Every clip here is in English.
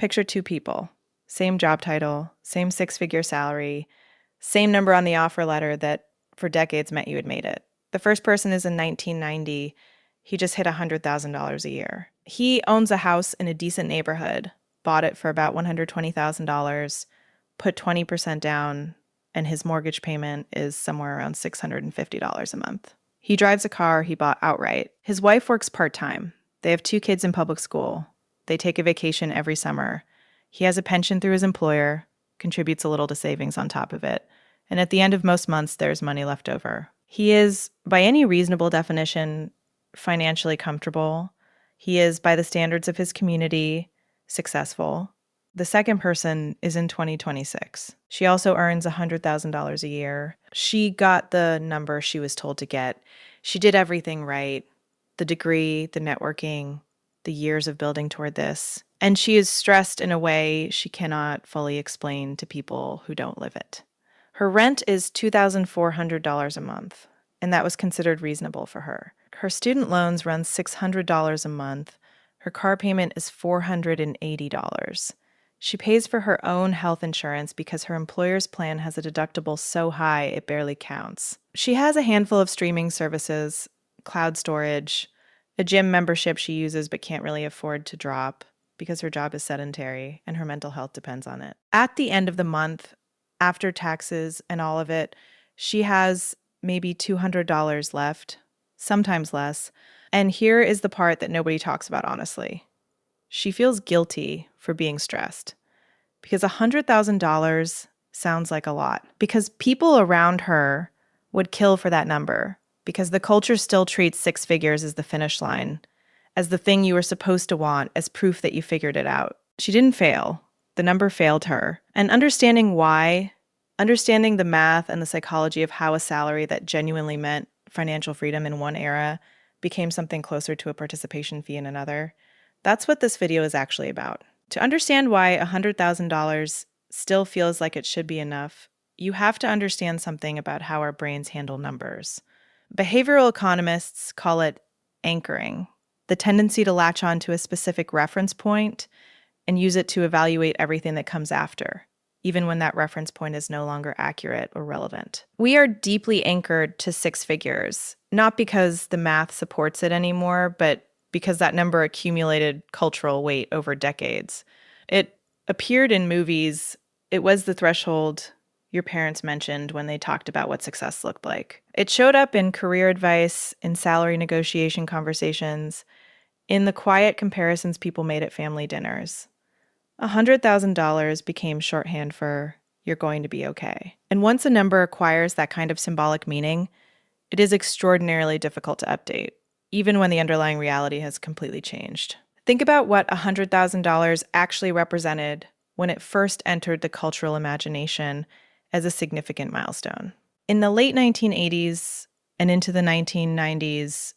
Picture two people, same job title, same six-figure salary, same number on the offer letter that for decades meant you had made it. The first person is in 1990. He just hit $100,000 a year. He owns a house in a decent neighborhood, bought it for about $120,000, put 20% down, and his mortgage payment is somewhere around $650 a month. He drives a car he bought outright. His wife works part-time. They have two kids in public school. They take a vacation every summer. He has a pension through his employer, contributes a little to savings on top of it. And at the end of most months, there's money left over. He is, by any reasonable definition, financially comfortable. He is, by the standards of his community, successful. The second person is in 2026. She also earns $100,000 a year. She got the number she was told to get. She did everything right. The degree, the networking, the years of building toward this. And she is stressed in a way she cannot fully explain to people who don't live it. Her rent is $2,400 a month, and that was considered reasonable for her. Her student loans run $600 a month. Her car payment is $480. She pays for her own health insurance because her employer's plan has a deductible so high it barely counts. She has a handful of streaming services, cloud storage, a gym membership she uses but can't really afford to drop because her job is sedentary and her mental health depends on it. At the end of the month, after taxes and all of it, she has maybe $200 left, sometimes less. And here is the part that nobody talks about, honestly. She feels guilty for being stressed because $100,000 sounds like a lot because people around her would kill for that number because the culture still treats six figures as the finish line, as the thing you were supposed to want, as proof that you figured it out. She didn't fail. The number failed her. And understanding why, understanding the math and the psychology of how a salary that genuinely meant financial freedom in one era became something closer to a participation fee in another, that's what this video is actually about. To understand why $100,000 still feels like it should be enough, you have to understand something about how our brains handle numbers. Behavioral economists call it anchoring, the tendency to latch on to a specific reference point and use it to evaluate everything that comes after, even when that reference point is no longer accurate or relevant. We are deeply anchored to six figures, not because the math supports it anymore, but because that number accumulated cultural weight over decades. It appeared in movies. It was the threshold your parents mentioned when they talked about what success looked like. It showed up in career advice, in salary negotiation conversations, in the quiet comparisons people made at family dinners. $100,000 became shorthand for "you're going to be okay." And once a number acquires that kind of symbolic meaning, it is extraordinarily difficult to update, even when the underlying reality has completely changed. Think about what $100,000 actually represented when it first entered the cultural imagination as a significant milestone. In the late 1980s and into the 1990s,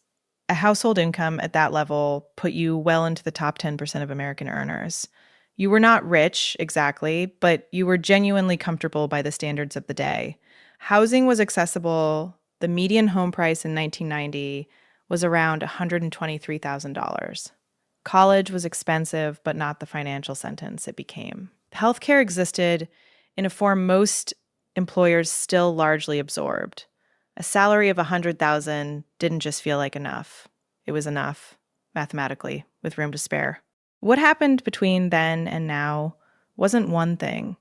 a household income at that level put you well into the top 10% of American earners. You were not rich, exactly, but you were genuinely comfortable by the standards of the day. Housing was accessible. The median home price in 1990 was around $123,000. College was expensive, but not the financial sentence it became. Healthcare existed in a form most employers still largely absorbed. A salary of $100,000 didn't just feel like enough. It was enough, mathematically, with room to spare. What happened between then and now wasn't one thing.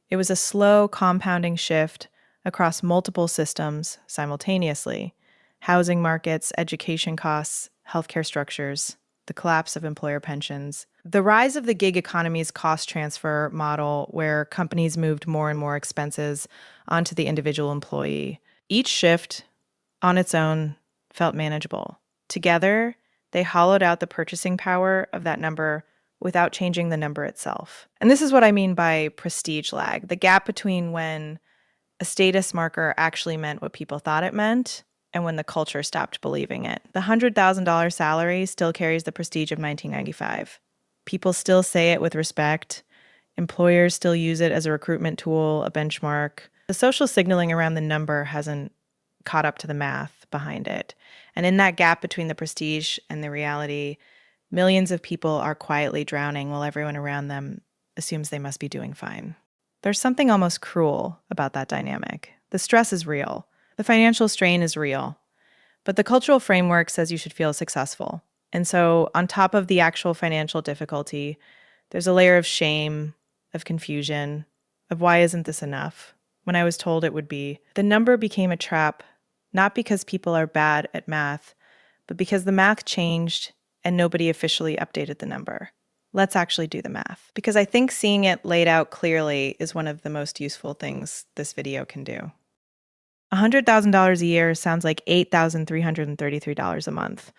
It was a slow, compounding shift across multiple systems simultaneously: housing markets, education costs, healthcare structures, the collapse of employer pensions, the rise of the gig economy's cost transfer model, where companies moved more and more expenses onto the individual employee. Each shift, on its own, felt manageable. Together, they hollowed out the purchasing power of that number without changing the number itself. And this is what I mean by prestige lag, the gap between when a status marker actually meant what people thought it meant and when the culture stopped believing it. The $100,000 salary still carries the prestige of 1995. People still say it with respect. Employers still use it as a recruitment tool, a benchmark. The social signaling around the number hasn't caught up to the math behind it. And in that gap between the prestige and the reality, millions of people are quietly drowning while everyone around them assumes they must be doing fine. There's something almost cruel about that dynamic. The stress is real. The financial strain is real. But the cultural framework says you should feel successful. And so, on top of the actual financial difficulty, there's a layer of shame, of confusion, of why isn't this enough? When I was told it would be, the number became a trap, not because people are bad at math, but because the math changed and nobody officially updated the number. Let's actually do the math, because I think seeing it laid out clearly is one of the most useful things this video can do. $100,000 a year sounds like $8,333 a month,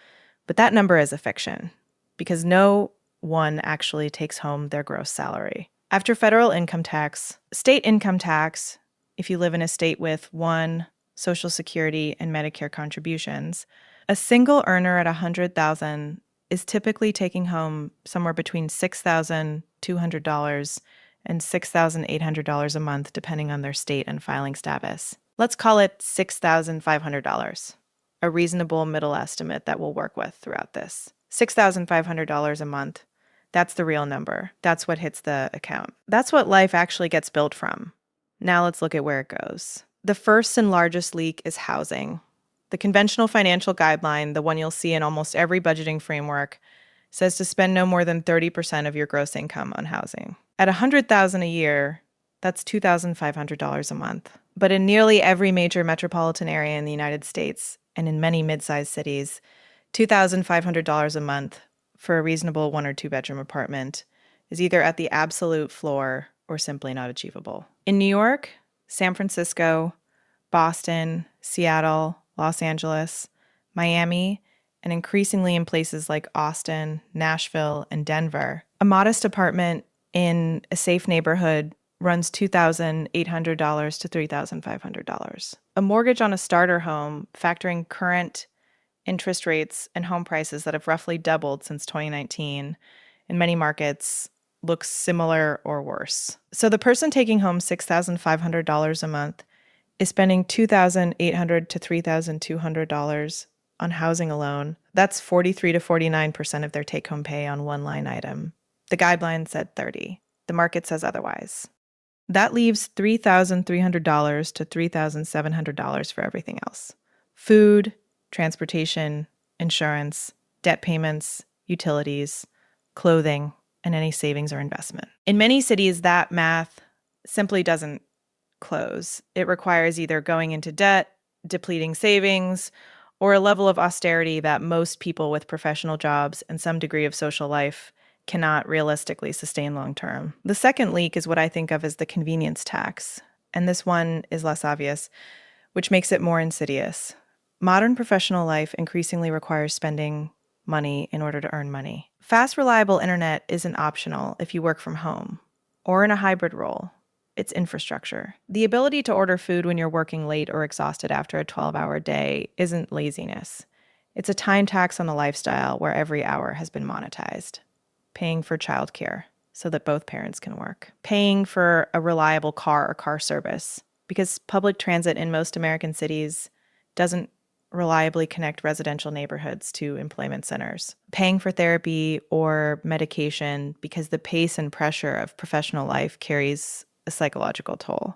but that number is a fiction, because no one actually takes home their gross salary. After federal income tax, state income tax, if you live in a state with one, Social Security and Medicare contributions, a single earner at $100,000 is typically taking home somewhere between $6,200 and $6,800 a month, depending on their state and filing status. Let's call it $6,500, a reasonable middle estimate that we'll work with throughout this. $6,500 a month, that's the real number. That's what hits the account. That's what life actually gets built from. Now let's look at where it goes. The first and largest leak is housing. The conventional financial guideline, the one you'll see in almost every budgeting framework, says to spend no more than 30% of your gross income on housing. At $100,000 a year, that's $2,500 a month. But in nearly every major metropolitan area in the United States and in many mid-sized cities, $2,500 a month for a reasonable 1 or 2 bedroom apartment is either at the absolute floor or simply not achievable. In New York, San Francisco, Boston, Seattle, Los Angeles, Miami, and increasingly in places like Austin, Nashville, and Denver, a modest apartment in a safe neighborhood runs $2,800 to $3,500. A mortgage on a starter home, factoring current interest rates and home prices that have roughly doubled since 2019, in many markets looks similar or worse. So the person taking home $6,500 a month is spending $2,800 to $3,200 on housing alone. That's 43 to 49% of their take-home pay on one line item. The guideline said 30. The market says otherwise. That leaves $3,300 to $3,700 for everything else. Food, transportation, insurance, debt payments, utilities, clothing, and any savings or investment. In many cities, that math simply doesn't close. It requires either going into debt, depleting savings, or a level of austerity that most people with professional jobs and some degree of social life cannot realistically sustain long term. The second leak is what I think of as the convenience tax, and this one is less obvious, which makes it more insidious. Modern professional life increasingly requires spending money in order to earn money. Fast, reliable internet isn't optional if you work from home or in a hybrid role. It's infrastructure. The ability to order food when you're working late or exhausted after a 12-hour day isn't laziness. It's a time tax on a lifestyle where every hour has been monetized. Paying for childcare so that both parents can work. Paying for a reliable car or car service, because public transit in most American cities doesn't reliably connect residential neighborhoods to employment centers. Paying for therapy or medication because the pace and pressure of professional life carries a psychological toll.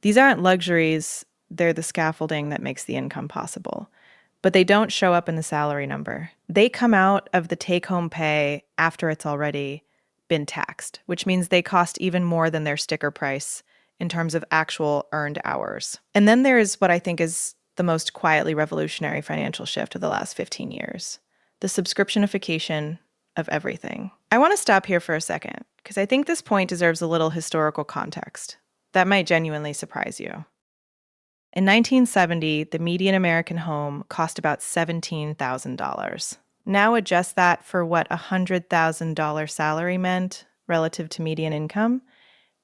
These aren't luxuries, they're the scaffolding that makes the income possible. But they don't show up in the salary number. They come out of the take-home pay after it's already been taxed, which means they cost even more than their sticker price in terms of actual earned hours. And then there is what I think is the most quietly revolutionary financial shift of the last 15 years, the subscriptionification of everything. I want to stop here for a second, because I think this point deserves a little historical context. That might genuinely surprise you. In 1970, the median American home cost about $17,000. Now adjust that for what a $100,000 salary meant relative to median income,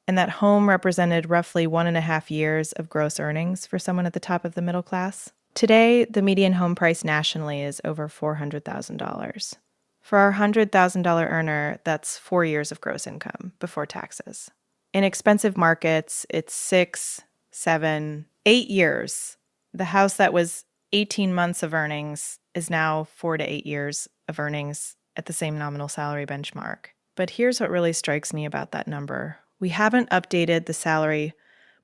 and that home represented roughly 1.5 years of gross earnings for someone at the top of the middle class. Today, the median home price nationally is over $400,000. For our $100,000 earner, that's 4 years of gross income before taxes. In expensive markets, it's 6, 7, 8 years. The house that was 18 months of earnings is now 4 to 8 years of earnings at the same nominal salary benchmark. But here's what really strikes me about that number. We haven't updated the salary.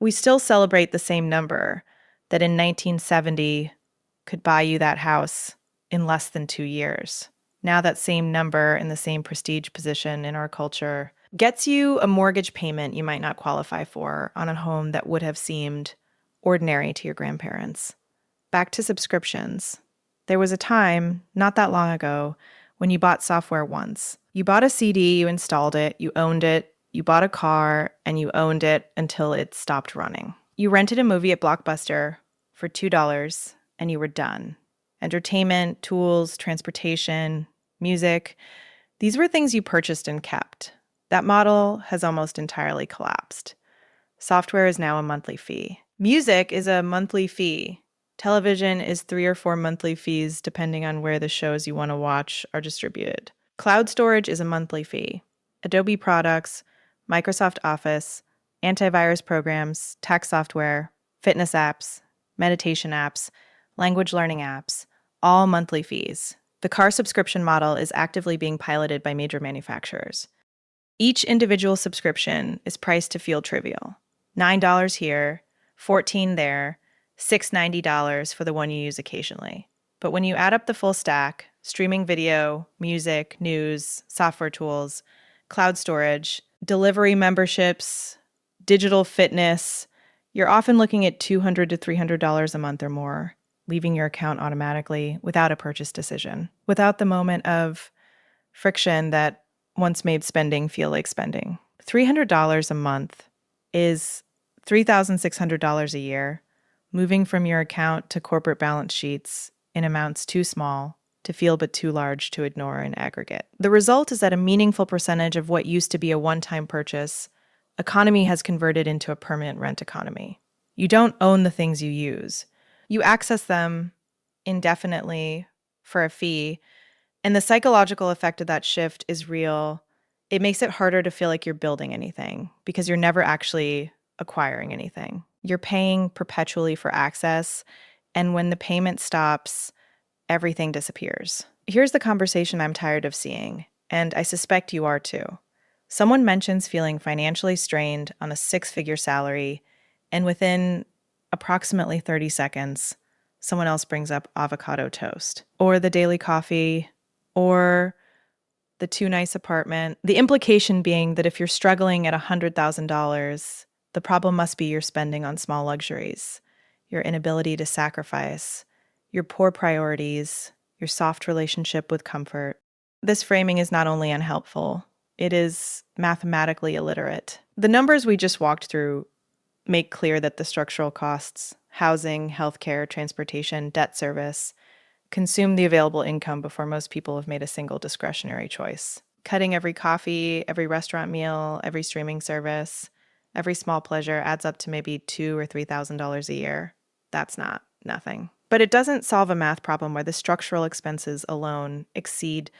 We still celebrate the same number that in 1970 could buy you that house in less than 2 years. Now that same number in the same prestige position in our culture gets you a mortgage payment you might not qualify for on a home that would have seemed ordinary to your grandparents. Back to subscriptions. There was a time, not that long ago, when you bought software once. You bought a CD, you installed it, you owned it, you bought a car, and you owned it until it stopped running. You rented a movie at Blockbuster for $2, and you were done. Entertainment, tools, transportation, music, these were things you purchased and kept. That model has almost entirely collapsed. Software is now a monthly fee. Music is a monthly fee. Television is 3 or 4 monthly fees depending on where the shows you want to watch are distributed. Cloud storage is a monthly fee. Adobe products, Microsoft Office, antivirus programs, tax software, fitness apps, meditation apps, language learning apps, all monthly fees. The car subscription model is actively being piloted by major manufacturers. Each individual subscription is priced to feel trivial. $9 here, $14 there, $6.90 for the one you use occasionally. But when you add up the full stack, streaming video, music, news, software tools, cloud storage, delivery memberships, digital fitness, you're often looking at $200 to $300 a month or more, leaving your account automatically without a purchase decision, without the moment of friction that once made spending feel like spending. $300 a month is $3,600 a year, moving from your account to corporate balance sheets in amounts too small to feel but too large to ignore in aggregate. The result is that a meaningful percentage of what used to be a one-time purchase economy has converted into a permanent rent economy. You don't own the things you use. You access them indefinitely for a fee, and the psychological effect of that shift is real. It makes it harder to feel like you're building anything because you're never actually acquiring anything. You're paying perpetually for access, and when the payment stops, everything disappears. Here's the conversation I'm tired of seeing, and I suspect you are too. Someone mentions feeling financially strained on a 6-figure salary, and within approximately 30 seconds, someone else brings up avocado toast, or the daily coffee, or the too nice apartment. The implication being that if you're struggling at $100,000, the problem must be your spending on small luxuries, your inability to sacrifice, your poor priorities, your soft relationship with comfort. This framing is not only unhelpful, it is mathematically illiterate. The numbers we just walked through make clear that the structural costs, housing, healthcare, transportation, debt service, consume the available income before most people have made a single discretionary choice. Cutting every coffee, every restaurant meal, every streaming service, every small pleasure adds up to maybe $2,000 or $3,000 a year. That's not nothing. But it doesn't solve a math problem where the structural expenses alone exceed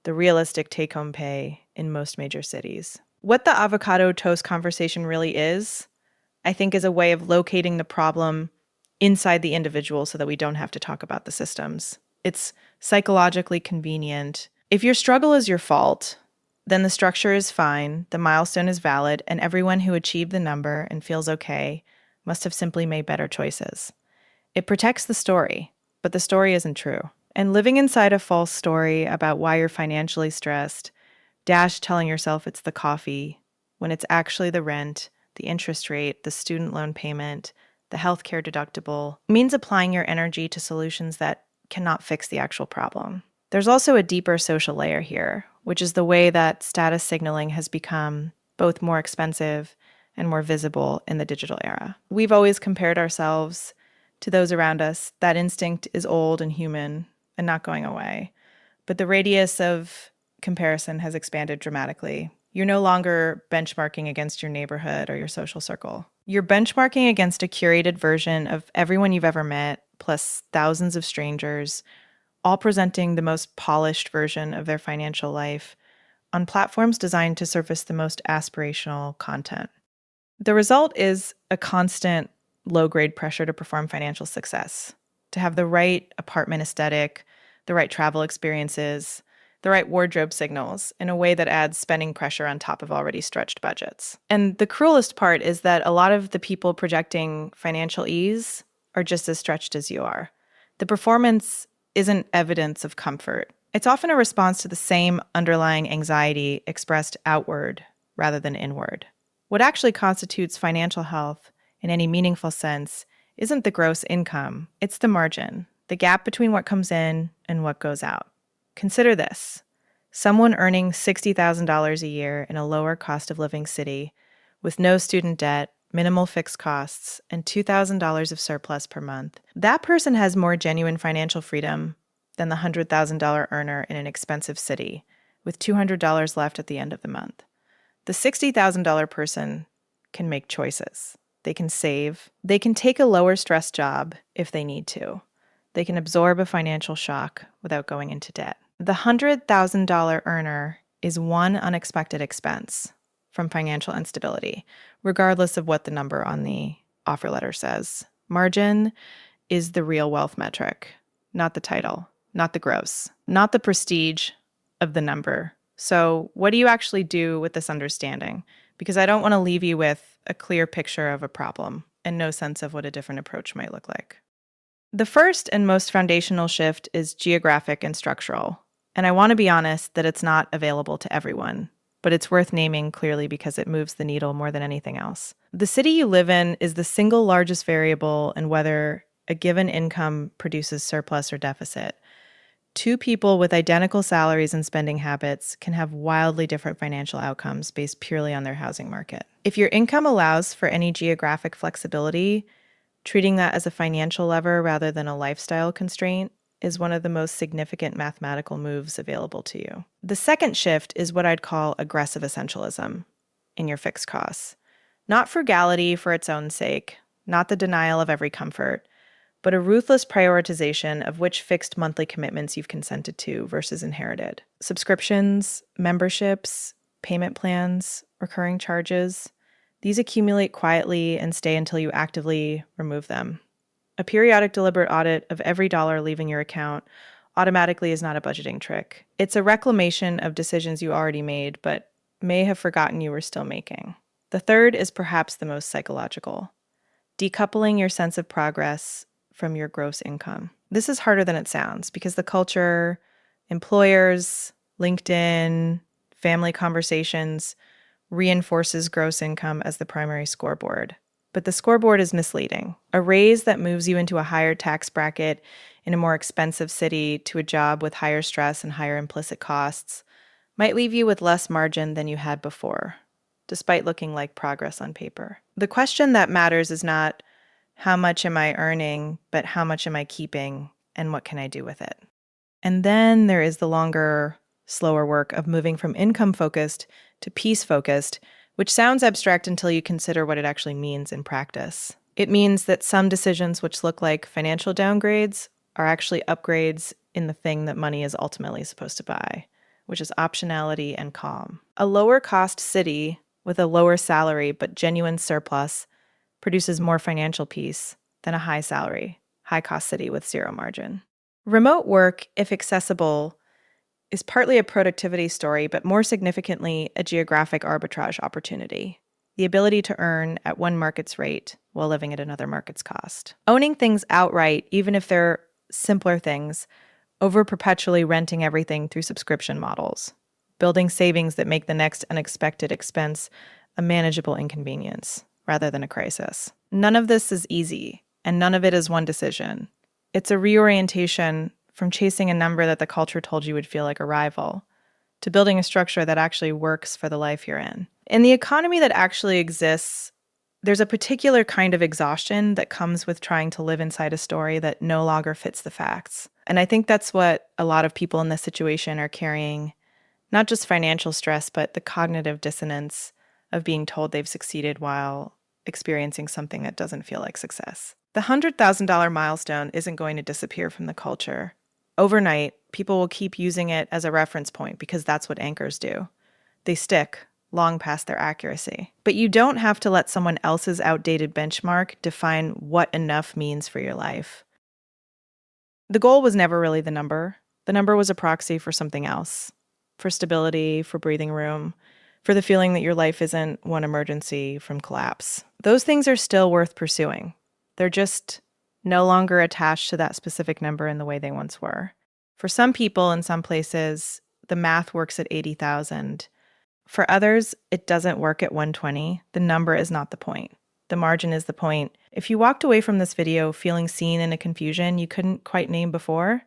the realistic take-home pay in most major cities. What the avocado toast conversation really is, I think, is a way of locating the problem inside the individual so that we don't have to talk about the systems. It's psychologically convenient. If your struggle is your fault, then the structure is fine, the milestone is valid, and everyone who achieved the number and feels okay must have simply made better choices. It protects the story, but the story isn't true. And living inside a false story about why you're financially stressed, telling yourself it's the coffee, when it's actually the rent, the interest rate, the student loan payment, the healthcare deductible, means applying your energy to solutions that cannot fix the actual problem. There's also a deeper social layer here, which is the way that status signaling has become both more expensive and more visible in the digital era. We've always compared ourselves to those around us. That instinct is old and human and not going away. But the radius of comparison has expanded dramatically. You're no longer benchmarking against your neighborhood or your social circle. You're benchmarking against a curated version of everyone you've ever met, plus thousands of strangers, all presenting the most polished version of their financial life on platforms designed to surface the most aspirational content. The result is a constant low-grade pressure to perform financial success, to have the right apartment aesthetic, the right travel experiences, the right wardrobe signals in a way that adds spending pressure on top of already stretched budgets. And the cruelest part is that a lot of the people projecting financial ease are just as stretched as you are. The performance isn't evidence of comfort. It's often a response to the same underlying anxiety expressed outward rather than inward. What actually constitutes financial health in any meaningful sense isn't the gross income, it's the margin, the gap between what comes in and what goes out. Consider this. Someone earning $60,000 a year in a lower cost of living city with no student debt, minimal fixed costs, and $2,000 of surplus per month. That person has more genuine financial freedom than the $100,000 earner in an expensive city with $200 left at the end of the month. The $60,000 person can make choices. They can save. They can take a lower stress job if they need to. They can absorb a financial shock without going into debt. The $100,000 earner is one unexpected expense from financial instability, regardless of what the number on the offer letter says. Margin is the real wealth metric, not the title, not the gross, not the prestige of the number. So what do you actually do with this understanding? Because I don't want to leave you with a clear picture of a problem and no sense of what a different approach might look like. The first and most foundational shift is geographic and structural. And I want to be honest that it's not available to everyone, but it's worth naming clearly because it moves the needle more than anything else. The city you live in is the single largest variable in whether a given income produces surplus or deficit. Two people with identical salaries and spending habits can have wildly different financial outcomes based purely on their housing market. If your income allows for any geographic flexibility, treating that as a financial lever rather than a lifestyle constraint is one of the most significant mathematical moves available to you. The second shift is what I'd call aggressive essentialism in your fixed costs. Not frugality for its own sake, not the denial of every comfort, but a ruthless prioritization of which fixed monthly commitments you've consented to versus inherited. Subscriptions, memberships, payment plans, recurring charges, these accumulate quietly and stay until you actively remove them. A periodic deliberate audit of every dollar leaving your account automatically is not a budgeting trick. It's a reclamation of decisions you already made, but may have forgotten you were still making. The third is perhaps the most psychological. Decoupling your sense of progress from your gross income. This is harder than it sounds because the culture, employers, LinkedIn, family conversations reinforces gross income as the primary scoreboard. But the scoreboard is misleading. A raise that moves you into a higher tax bracket in a more expensive city to a job with higher stress and higher implicit costs might leave you with less margin than you had before, despite looking like progress on paper. The question that matters is not how much am I earning, but how much am I keeping and what can I do with it? And then there is the longer, slower work of moving from income-focused to peace-focused, which sounds abstract until you consider what it actually means in practice. It means that some decisions which look like financial downgrades are actually upgrades in the thing that money is ultimately supposed to buy, which is optionality and calm. A lower-cost city with a lower salary but genuine surplus produces more financial peace than a high-salary, high-cost city with zero margin. Remote work, if accessible, is partly a productivity story, but more significantly, a geographic arbitrage opportunity. The ability to earn at one market's rate while living at another market's cost. Owning things outright, even if they're simpler things, over perpetually renting everything through subscription models. Building savings that make the next unexpected expense a manageable inconvenience rather than a crisis. None of this is easy, and none of it is one decision. It's a reorientation from chasing a number that the culture told you would feel like a rival, to building a structure that actually works for the life you're in. In the economy that actually exists, there's a particular kind of exhaustion that comes with trying to live inside a story that no longer fits the facts. And I think that's what a lot of people in this situation are carrying, not just financial stress, but the cognitive dissonance of being told they've succeeded while experiencing something that doesn't feel like success. The $100,000 milestone isn't going to disappear from the culture. Overnight, people will keep using it as a reference point because that's what anchors do. They stick long past their accuracy. But you don't have to let someone else's outdated benchmark define what enough means for your life. The goal was never really the number. The number was a proxy for something else, for stability, for breathing room, for the feeling that your life isn't one emergency from collapse. Those things are still worth pursuing. They're just no longer attached to that specific number in the way they once were. For some people in some places, the math works at 80,000. For others, it doesn't work at 120. The number is not the point. The margin is the point. If you walked away from this video feeling seen in a confusion you couldn't quite name before,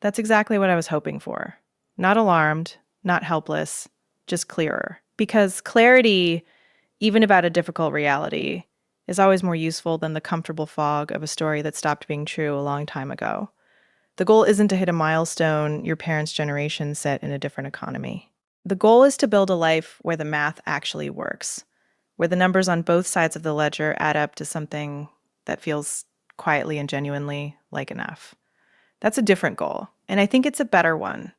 that's exactly what I was hoping for. Not alarmed, not helpless, just clearer. Because clarity, even about a difficult reality, is always more useful than the comfortable fog of a story that stopped being true a long time ago. The goal isn't to hit a milestone your parents' generation set in a different economy. The goal is to build a life where the math actually works, where the numbers on both sides of the ledger add up to something that feels quietly and genuinely like enough. That's a different goal, and I think it's a better one.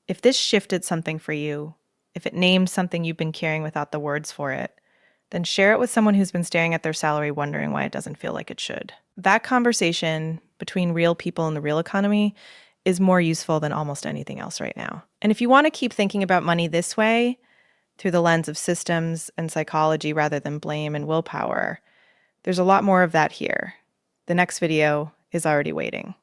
If this shifted something for you, if it named something you've been carrying without the words for it, then share it with someone who's been staring at their salary wondering why it doesn't feel like it should. That conversation between real people in the real economy is more useful than almost anything else right now. And if you want to keep thinking about money this way, through the lens of systems and psychology rather than blame and willpower, there's a lot more of that here. The next video is already waiting.